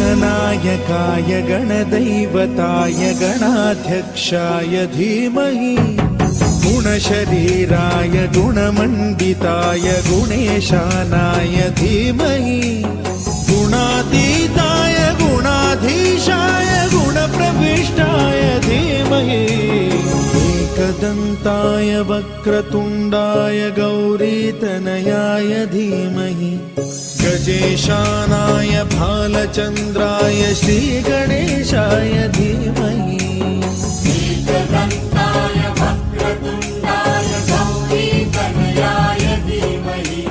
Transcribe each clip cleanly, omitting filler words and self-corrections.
गणनायकाय गणदैवताय गणाध्यक्षाय धीमहि गुणशरीराय गुणमण्डिताय गुणेशानाय धीमहि गुणातीताय गुणाधीशाय गुणप्रविष्टाय धीमहि एकदन्ताय वक्रतुण्डाय गौरीतनयाय धीमहि गजेशानाय भालचन्द्राय श्रीगणेशाय धीमहि एकदन्ताय वक्रतुण्डाय गौरीतनयाय धीमहि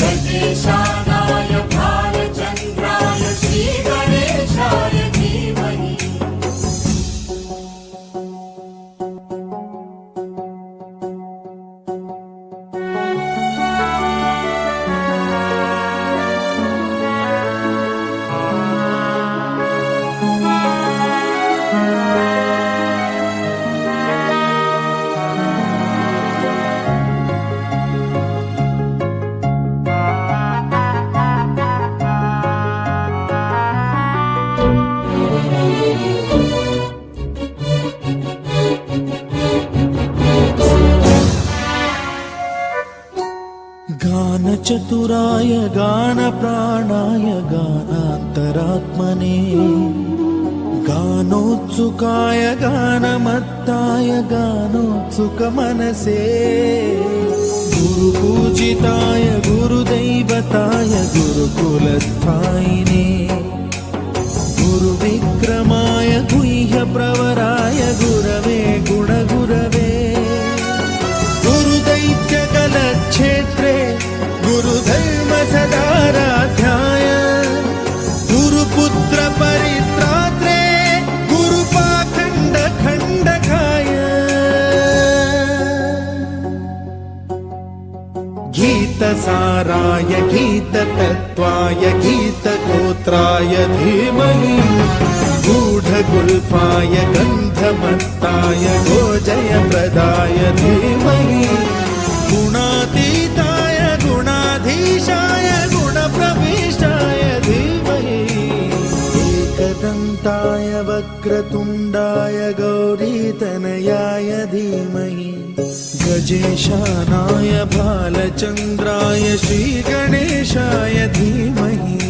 गजेशानाय भालचन्द्राय श्रीगणेशाय धीमहि गानचतुराय गानप्राणाय गानान्तरात्मने गानोत्सुकाय गानमत्ताय गानोत्सुकमनसे गुरुपूजिताय गुरुदैवताय गुरुकुलस्थायिने गुरुविक्रमाय गुह्यप्रवराय गुरवे गुणगुरवे गुरुदैत्यकलक्षेत्रे गुरुधर्मसदाराध्याय गुरुपुत्रपरित्रात्रे गुरुपाखण्डखण्डकाय गीतसाराय गीततत्त्वाय गीतगोत्राय धीमहि गूढगुल्फाय गन्धमत्ताय गोजयप्रदाय धीमहि गुणातीताय गुणाधीशाय गुणप्रविष्टाय धीमहि एकदन्ताय वक्रतुण्डाय गौरीतनयाय धीमहि गजेशानाय भालचन्द्राय श्रीगणेशाय धीमहि